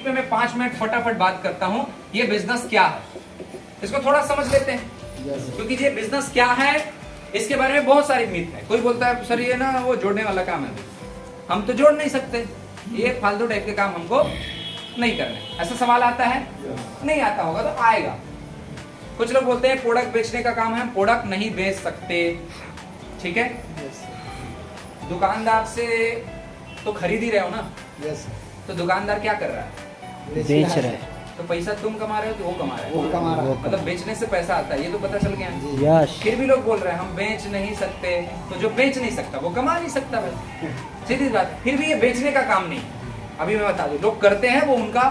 Topic पे मैं 5 minute फटाफट बात करता हूं। ये बिजनेस क्या है, इसको थोड़ा समझ लेते हैं। क्योंकि ये बिजनेस क्या है इसके बारे में बहुत सारी मिथ है। कोई बोलता है सर ये ना वो जोड़ने वाला काम है, हम तो जोड़ नहीं सकते, ये फालतू टाइप के काम हमको नहीं करने। ऐसा सवाल आता है? नहीं आता होगा तो आएगा। कुछ लोग बोलते हैं प्रोडक्ट बेचने का काम है, हम प्रोडक्ट नहीं बेच सकते। ठीक है, दुकानदार से तो खरीद ही रहे हो ना। तो दुकानदार क्या कर रहा है? बेच रहा है। तो पैसा तुम कमा रहे हो तो वो कमा रहा है। वो कमा रहा है। मतलब बेचने से पैसा आता है, ये तो पता चल गया। यस। फिर भी लोग बोल रहे हैं हम बेच नहीं सकते। तो जो बेच नहीं सकता वो कमा नहीं सकता भाई, सीधी बात। फिर भी ये बेचने का काम नहीं। अभी मैं बता दूं, लोग करते हैं वो उनका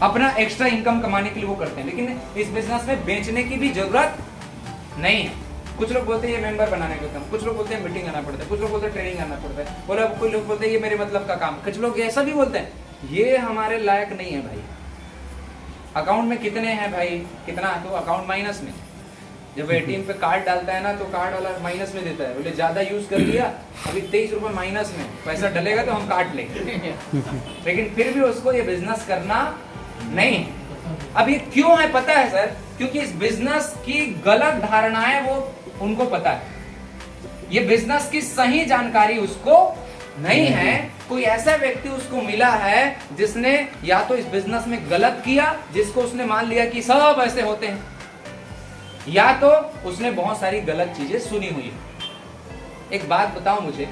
अपना एक्स्ट्रा इनकम कमाने के लिए वो करते हैं, लेकिन इस बिजनेस में बेचने की भी जरूरत नहीं है। कुछ लोग बोलते हैं ये मेंबर बनाने का काम, कुछ लोग बोलते हैं मीटिंग करना पड़ता है, कुछ लोग बोलते हैं ट्रेनिंग करना पड़ता है, बोला कुछ लोग बोलते हैं ये मेरे मतलब का काम, कुछ लोग ऐसा भी बोलते हैं ये हमारे लायक नहीं है भाई। अकाउंट में कितने हैं भाई, कितना? तो अकाउंट माइनस में। जब एटीएम पे कार्ड डालता है ना तो कार्ड वाला माइनस में देता है, बोले ज्यादा यूज कर लिया अभी 23 रुपए माइनस में, पैसा डलेगा तो हम काट लेंगे। लेकिन फिर भी उसको ये बिजनेस करना नहीं है। अब ये क्यों है पता है सर? क्योंकि इस बिजनेस की गलत धारणाएं वो उनको पता है, ये बिजनेस की सही जानकारी उसको नहीं है। कोई ऐसा व्यक्ति उसको मिला है जिसने या तो इस बिजनेस में गलत किया, जिसको उसने मान लिया कि सब ऐसे होते हैं, या तो उसने बहुत सारी गलत चीजें सुनी हुई है। एक बात बताओ मुझे,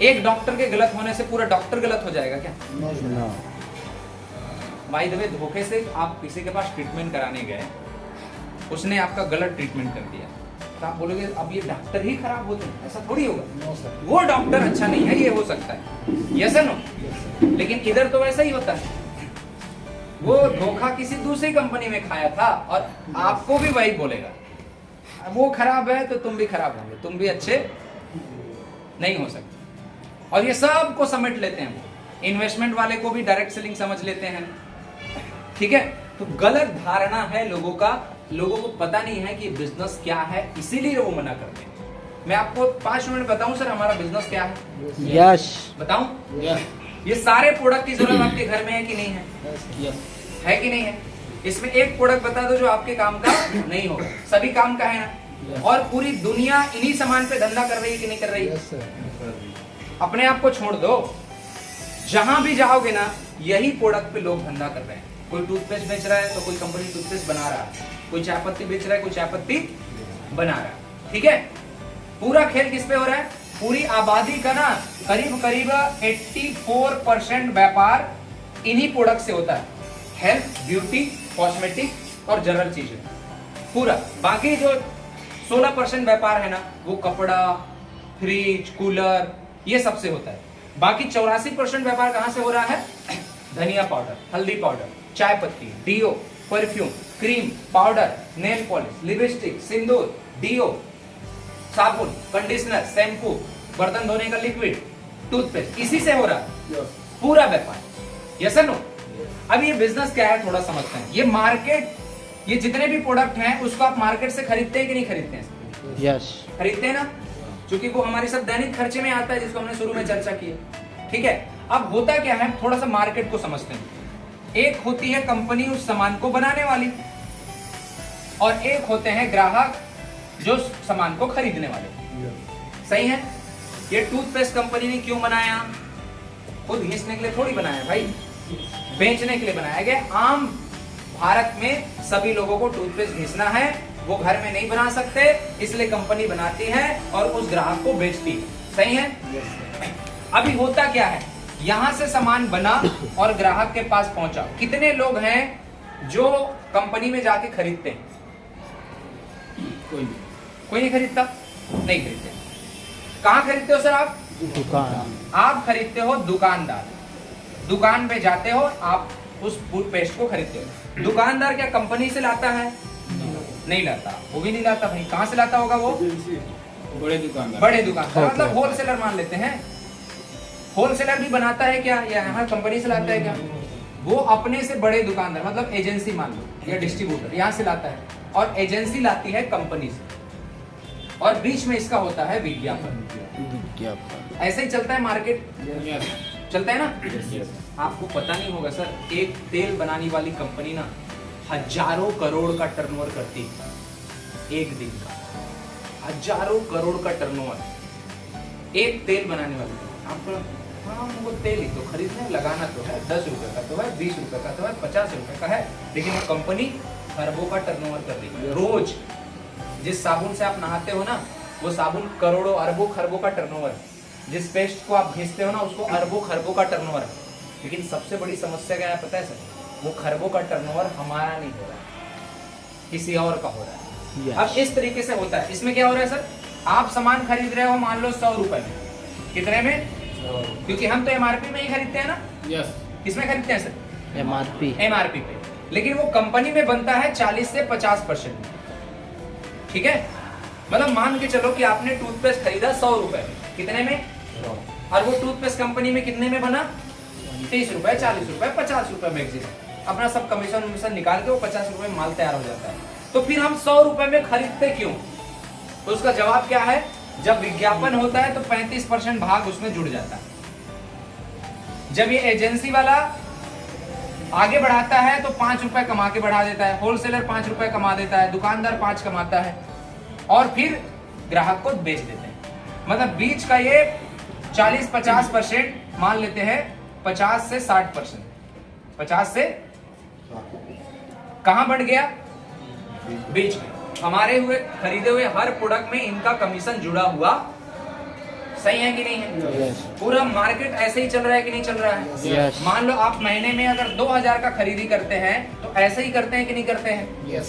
एक डॉक्टर के गलत होने से पूरा डॉक्टर गलत हो जाएगा क्या? बाय द वे, धोखे से आप किसी के पास ट्रीटमेंट कराने गए, उसने आपका गलत ट्रीटमेंट कर दिया, तो आप बोलोगे अब ये डॉक्टर ही खराब होते हैं? ऐसा थोड़ी होगा। वो डॉक्टर अच्छा नहीं है, ये हो सकता है, यस नो। लेकिन इधर तो वैसा ही होता है, वो धोखा किसी दूसरी कंपनी में खाया था और आपको भी वही बोलेगा वो खराब है तो तुम भी खराब होंगे, तुम भी अच्छे नहीं हो सकते। और ये सब को समेट लेते हैं वो। इन्वेस्टमेंट वाले को भी डायरेक्ट सेलिंग समझ लेते हैं। ठीक है, तो गलत धारणा है लोगों का, लोगों को पता नहीं है कि बिजनेस क्या है, इसीलिए वो मना करते हैं। मैं आपको 5 मिनट बताऊं सर हमारा बिजनेस क्या है? यस। बताऊं? ये सारे प्रोडक्ट की जरूरत आपके घर में है कि नहीं है? है कि नहीं है? इसमें एक प्रोडक्ट बता दो जो आपके काम का नहीं होगा, सभी काम का है ना। और पूरी दुनिया इन्हीं सामान पे धंधा कर रही है कि नहीं कर रही है? अपने आप को छोड़ दो, जहां भी जाओगे ना यही प्रोडक्ट पे लोग धंधा कर रहे हैं। कोई टूथपेस्ट बेच रहा है तो कोई कंपनी टूथपेस्ट बना रहा है, कोई चाय पत्ती बेच रहा है, कोई चाय पत्ती बना रहा है। ठीक है, पूरा खेल किस पे हो रहा है? पूरी आबादी का ना करीब 84% व्यापार इन्हीं प्रोडक्ट से होता है। हेल्थ, ब्यूटी, कॉस्मेटिक और जनरल चीजें पूरा। बाकी जो 16% व्यापार है ना वो कपड़ा, फ्रिज, कूलर ये सबसे होता है। बाकी 84% व्यापार कहां से हो रहा है? धनिया पाउडर, हल्दी पाउडर, चाय पत्ती, deo, perfume, cream, powder, nail polish, lipstick, सिंदूर, डीओ, साबुन, कंडीशनर, शैम्पू, बर्तन धोने का लिक्विड, टूथपेस्ट, इसी से हो रहा है पूरा व्यापार। Yes no? अब ये बिजनेस क्या है थोड़ा समझते हैं। ये मार्केट, ये जितने भी प्रोडक्ट हैं उसको आप मार्केट से खरीदते हैं कि नहीं खरीदते हैं? यस। खरीदते हैं ना, क्योंकि वो हमारे सब दैनिक खर्चे में आता है, जिसको हमने शुरू में चर्चा की है। ठीक है, अब होता क्या है थोड़ा सा मार्केट को समझते हैं। एक होती है कंपनी उस सामान को बनाने वाली, और एक होते हैं ग्राहक जो सामान को खरीदने वाले। सही है? ये टूथपेस्ट कंपनी ने क्यों बनाया? खुद घिसने के लिए थोड़ी बनाया भाई, बेचने के लिए बनाया गया। आम भारत में सभी लोगों को टूथपेस्ट घिसना है, वो घर में नहीं बना सकते, इसलिए कंपनी बनाती है और उस ग्राहक को बेचती है। सही है? अभी होता क्या है, यहां से सामान बना और ग्राहक के पास पहुंचा। कितने लोग हैं जो कंपनी में जाके खरीदते हैं? कोई नहीं खरीदता? नहीं खरीदते। कहां खरीदते हो सर आप? दुकान। आप खरीदते हो दुकानदार, दुकान पे जाते हो, आप उस टूथपेस्ट को खरीदते हो। दुकानदार क्या कंपनी से लाता है? नहीं लाता, वो भी नहीं लाता भाई। कहां से लाता होगा वो? बड़े दुकानदार। बड़े दुकानदार, मतलब होलसेलर मान लेते हैं। होलसेलर भी बनाता है क्या, या यहाँ कंपनी से लाता है क्या? वो अपने से बड़े दुकानदार, मतलब एजेंसी मान लो या डिस्ट्रीब्यूटर, यहाँ से लाता है, और एजेंसी लाती है कंपनी से, और बीच में इसका होता है विज्ञापन। ऐसे ही चलता है मार्केट, चलता है ना? आपको पता नहीं होगा सर, एक तेल बनाने वाली कंपनी ना हजारों करोड़ का टर्नओवर करती है एक दिन का, हजारों करोड़ का टर्नओवर एक तेल बनाने वाली। आपको हाँ वो तेल ही तो खरीदने लगाना तो है, 10 रुपए का तो है, 20 रुपए का तो है, 50 रुपए का है, लेकिन वो कंपनी खरबों का टर्नओवर कर रही है रोज। जिस साबुन से आप नहाते हो ना, वो साबुन करोड़ों अरबों खरबों का टर्नओवर है। जिस पेस्ट को आप घिसते हो ना, उसको अरबों खरबों का टर्नओवर है। लेकिन सबसे बड़ी समस्या क्या है पता है सर? वो खरबों का टर्नओवर हमारा नहीं हो रहा है, किसी और का हो रहा है। अब इस तरीके से होता है। इसमें क्या हो रहा है सर? आप सामान खरीद रहे हो मान लो 100 रुपए में, कितने में? क्योंकि हम तो एमआरपी में ही खरीदते हैं ना। यस। किसमें खरीदते हैं सर? एमआरपी पे। लेकिन वो कंपनी में बनता है 40 से 50%। ठीक है, मतलब मान के चलो कि आपने टूथपेस्ट खरीदा 100 रुपए में, कितने में? और वो टूथपेस्ट कंपनी में कितने में बना? 30 रुपए, 40 रुपए, 50 रुपए मैक्सिमम। अपना सब कमीशन निकाल के वो 50 रुपए में माल तैयार हो जाता है। तो फिर हम 100 रुपए में खरीदते क्यों? तो उसका जवाब क्या है? जब विज्ञापन होता है तो 35% भाग उसमें जुड़ जाता है। जब ये एजेंसी वाला आगे बढ़ाता है तो 5 रुपए कमा के बढ़ा देता है, होलसेलर 5 रुपए कमा देता है, दुकानदार 5 कमाता है, और फिर ग्राहक को बेच देते हैं। मतलब बीच का ये 40-50% मान लेते हैं, 50 से 60%, 50 से कहां बढ़ गया? बीच में। हमारे हुए खरीदे हुए हर प्रोडक्ट में इनका कमीशन जुड़ा हुआ, सही है कि नहीं है? पूरा मार्केट ऐसे ही चल रहा है कि नहीं चल रहा है? मान लो आप महीने में अगर 2000 का खरीदी करते हैं तो ऐसे ही करते हैं कि नहीं करते हैं?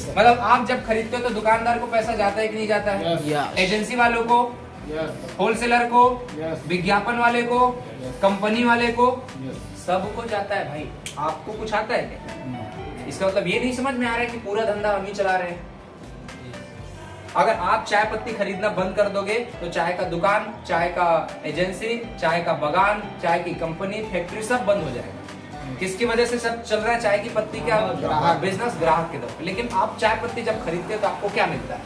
मतलब आप जब खरीदते हो तो दुकानदार को पैसा जाता है कि नहीं जाता है? एजेंसी वालों को, होलसेलर को, विज्ञापन वाले को, कंपनी वाले को, सबको जाता है भाई। आपको कुछ आता है क्या? इसका मतलब ये नहीं समझ में आ रहा है कि पूरा धंधा हम ही चला रहे हैं। अगर आप चाय पत्ती खरीदना बंद कर दोगे तो चाय का दुकान, चाय का एजेंसी, चाय का बागान, चाय की कंपनी, फैक्ट्री सब बंद हो जाएगा। किसकी वजह से सब चल रहा है? चाय की पत्ती का बिजनेस, ग्राहक की तरफ। लेकिन आप चाय पत्ती जब खरीदते हो तो आपको क्या मिलता है?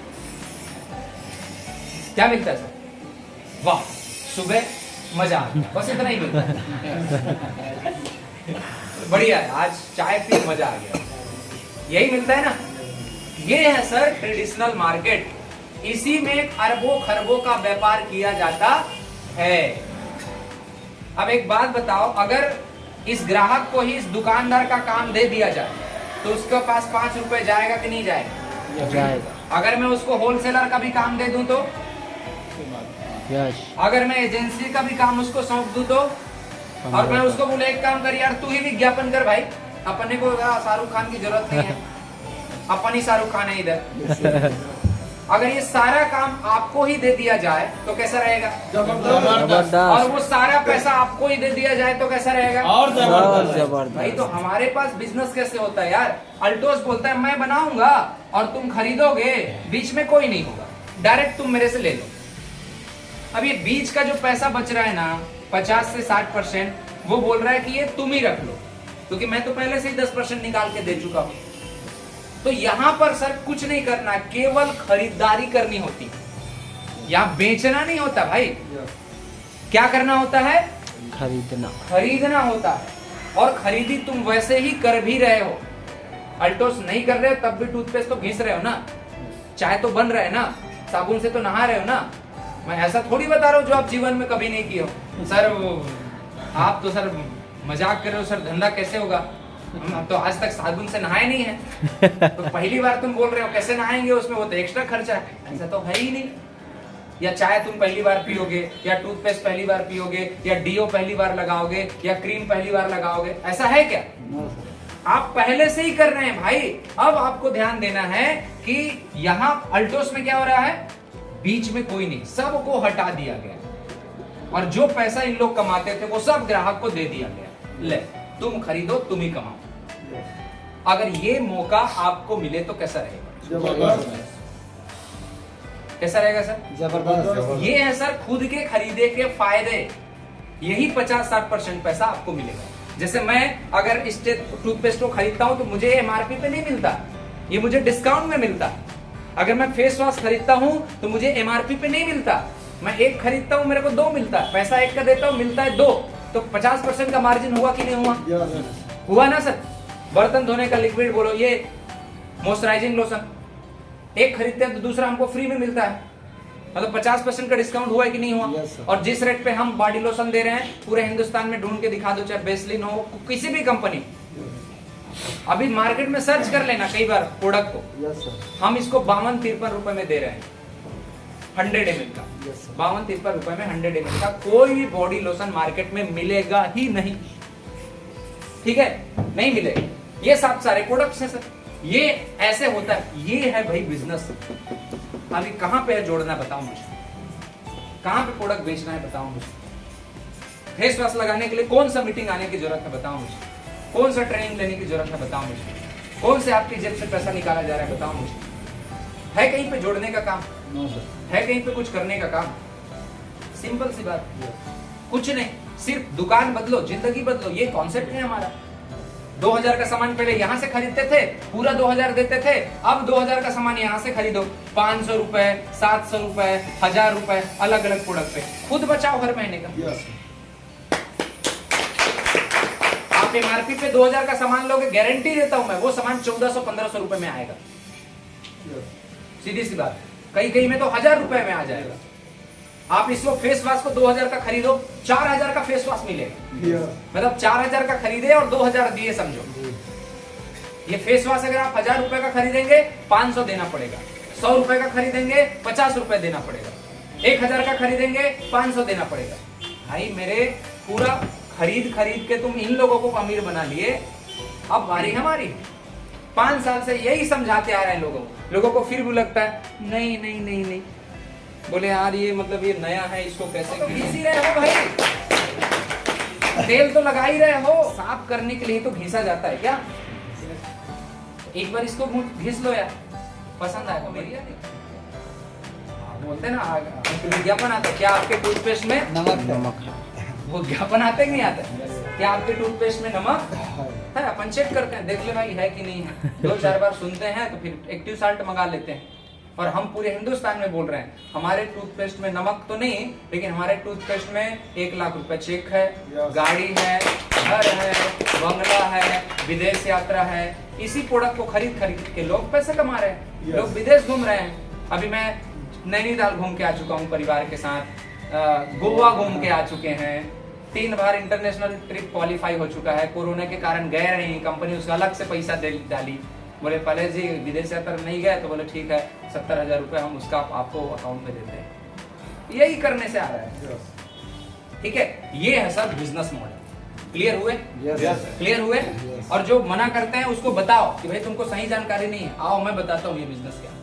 क्या मिलता है सर? वाह, सुबह मजा आ गया, बस इतना ही मिलता है। बढ़िया है, आज चाय पी मजा आ गया, यही मिलता है ना। ये है सर ट्रेडिशनल मार्केट। इसी में अरबों खरबों का व्यापार किया जाता है। अब एक बात बताओ, अगर इस ग्राहक को ही इस दुकानदार का काम दे दिया जाए तो उसके पास 5 रुपए जाएगा कि नहीं जाएगा? जाएगा। अगर मैं उसको होलसेलर का भी काम दे दूं तो, अगर मैं एजेंसी का भी काम उसको सौंप दूं तो, और मैं उसको बोले एक काम कर यार तू ही विज्ञापन कर भाई, अपने को शाहरुख खान की जरूरत नहीं है, अपन ही शाहरुख खान है इधर। अगर ये सारा काम आपको ही दे दिया जाए तो कैसा रहेगा? जबरदस्त। और वो सारा पैसा आपको ही दे दिया जाए तो कैसा रहेगा? और जबरदस्त। भाई तो हमारे पास बिजनेस कैसे होता है यार? अल्टोस बोलता है मैं बनाऊंगा और तुम खरीदोगे, बीच में कोई नहीं होगा, डायरेक्ट तुम मेरे से ले लो। अब ये बीच का जो पैसा बच रहा है ना 50 से 60%, वो बोल रहा है कि ये तुम ही रख लो, क्योंकि मैं तो पहले से ही 10% निकाल के दे चुका हूं। तो यहां पर सर कुछ नहीं करना, केवल खरीदारी करनी होती है। यहां बेचना नहीं होता भाई। क्या करना होता है? खरीदना होता है। और खरीदी तुम वैसे ही कर भी रहे हो। अल्टोस नहीं कर रहे हो तब भी टूथपेस्ट तो घिस रहे हो ना, चाय तो बन रहा है ना, साबुन से तो नहा रहे हो ना। मैं ऐसा थोड़ी बता रहा हूँ जो आप जीवन में कभी नहीं किए हो। सर आप तो सर मजाक कर रहे हो, सर धंधा कैसे होगा? हम तो आज तक साबुन से नहाए नहीं है, तो पहली बार तुम बोल रहे हो कैसे नहाएंगे उसमें, वो तो एक्स्ट्रा खर्चा है। ऐसा तो है ही नहीं। या चाय तुम पहली बार पियोगे, या टूथपेस्ट पहली बार पियोगे, या डीओ पहली बार लगाओगे, या क्रीम पहली बार लगाओगे, ऐसा है क्या? आप पहले से ही कर रहे हैं भाई। अब आपको ध्यान देना है कि यहाँ अल्टोस में क्या हो रहा है, बीच में कोई नहीं, सबको हटा दिया गया और जो पैसा इन लोग कमाते थे वो सब ग्राहक को दे दिया गया। ले तुम खरीदो, तुम ही कमाओ। अगर ये मौका आपको मिले तो कैसा रहेगा? कैसा रहेगा सर? जबरदस्त। ये है सर खुद के खरीदे के फायदे। यही 50-60% पैसा आपको मिलेगा। जैसे मैं अगर इस टूथपेस्ट को खरीदता हूं तो मुझे एमआरपी पे नहीं मिलता, ये मुझे डिस्काउंट में मिलता। अगर मैं फेस वॉश खरीदता हूं तो मुझे एमआरपी पे नहीं मिलता, मैं एक खरीदता हूं मेरे को 2 मिलता है, पैसा एक का देता हूं मिलता है 2। तो 50% का मार्जिन हुआ कि नहीं हुआ? Yes, sir. हुआ ना सर? बर्तन धोने का लिक्विड बोलो, ये मॉइस्चराइजिंग लोशन, एक खरीदते हैं तो दूसरा हमको फ्री में मिलता है, मतलब 50% का डिस्काउंट हुआ है कि नहीं हुआ? Yes, sir. और जिस रेट पे हम बॉडी लोशन दे रहे हैं, पूरे हिंदुस्तान में ढूंढ के दिखा दो, चाहे बेसलिन हो, किसी भी कंपनी, अभी मार्केट में सर्च कर लेना कई बार प्रोडक्ट को, Yes, sir. हम इसको 52-53 रुपए में दे रहे हैं 100 ml का। Yes, sir. 52-53 रुपए में 100 ml का कोई भी बॉडी लोशन मार्केट में मिलेगा ही नहीं, ठीक है? नहीं मिलेगा। ये सब सारे प्रोडक्ट्स हैं सर, ये ऐसे होता है, ये है भाई बिजनेस। अभी कहां पे है जोड़ना बताओ मुझे, कहां पे प्रोडक्ट बेचना है बताओ मुझे, फेस वॉश लगाने के लिए कौन सा मीटिंग आने की जरूरत है बताओ मुझे, कौन सा ट्रेनिंग लेने की जरूरत है बताओ मुझे, कौन से आपकी जेब से पैसा निकाला जा रहा है बताओ मुझे, है कहीं पे जोड़ने का काम, No, sir. है कहीं पे कुछ करने का काम? सिंपल सी बात, Yes. कुछ नहीं, सिर्फ दुकान बदलो, जिंदगी बदलो, ये कॉन्सेप्ट है हमारा। 2000 का सामान पहले यहाँ से खरीदते थे, पूरा 2000 देते थे, अब 2000 का सामान यहाँ से खरीदो, 500 रुपए, 700 रुपए, 1000 रुपए, अलग अलग प्रोडक्ट पे खुद बचाओ हर महीने का। Yes, sir. आप एमआरपी पे 2000 का सामान लोगे, गारंटी देता हूं मैं, वो सामान 1400-1500 रुपए में आएगा। Yes. सीधी सी बात, कहीं कहीं में तो 1000 रुपए में आ जाएगा। आप इस वक्त फेस वॉश को 2000 का खरीदो, 4000 का फेस वॉश मिलेगा, Yeah. मतलब 4000 का खरीदे और 2000 दिए समझो। ये फेस वॉश अगर आप 1000 रुपए का खरीदेंगे 500 देना पड़ेगा, 100 रुपए का खरीदेंगे 50 रुपए देना पड़ेगा, 1000 का खरीदेंगे 500 देना पड़ेगा। भाई मेरे पूरा खरीद खरीद के तुम इन लोगों को अमीर बना लिए, अब बारी हमारी। 5 साल से यही समझाते आ रहे हैं लोगों को फिर भी लगता है नहीं नहीं नहीं नहीं, बोले यार ये मतलब ये नया है, इसको कैसे तो घिस ही रहे हो भाई, तेल तो लगा ही रहे हो, साफ करने के लिए तो घिसा जाता है क्या? एक बार इसको घिस लो यार, पसंद आएगा मेरी यार। बोलते हैं ना विज्ञापन आता है, क्या आपके टूथपेस्ट में नमक वो विज्ञापन आते हैं कि नहीं आते? क्या आपके टूथपेस्ट में नमक है? अपन चेक करते हैं, देख ले भाई है कि नहीं है, 2-4 बार सुनते हैं तो फिर एक्टिव साल्ट मंगा लेते हैं। और हम पूरे हिंदुस्तान में बोल रहे हैं हमारे टूथपेस्ट में नमक तो नहीं, लेकिन हमारे टूथपेस्ट में 1 लाख रुपए चेक है, गाड़ी है, घर है, बंगला है, विदेश यात्रा है। इसी प्रोडक्ट को खरीद खरीद के लोग पैसे कमा रहे हैं, लोग विदेश घूम रहे हैं। अभी मैं नैनीताल घूम के आ चुका हूँ परिवार के साथ, गोवा घूम के आ चुके हैं, 3 बार इंटरनेशनल ट्रिप क्वालिफाई हो चुका है, कोरोना के कारण गए नहीं, कंपनी उसका अलग से पैसा डाली, बोले पहले जी विदेश यात्रा नहीं गए, तो बोले ठीक है 70,000 रुपए हम उसका आपको अकाउंट में देते हैं। यही करने से आ रहा है, ठीक है? ये है सर बिजनेस मॉडल। क्लियर हुए? Yes. क्लियर हुए? और जो मना करते हैं उसको बताओ कि भाई तुमको सही जानकारी नहीं है, आओ मैं बताता हूँ ये बिजनेस क्या है।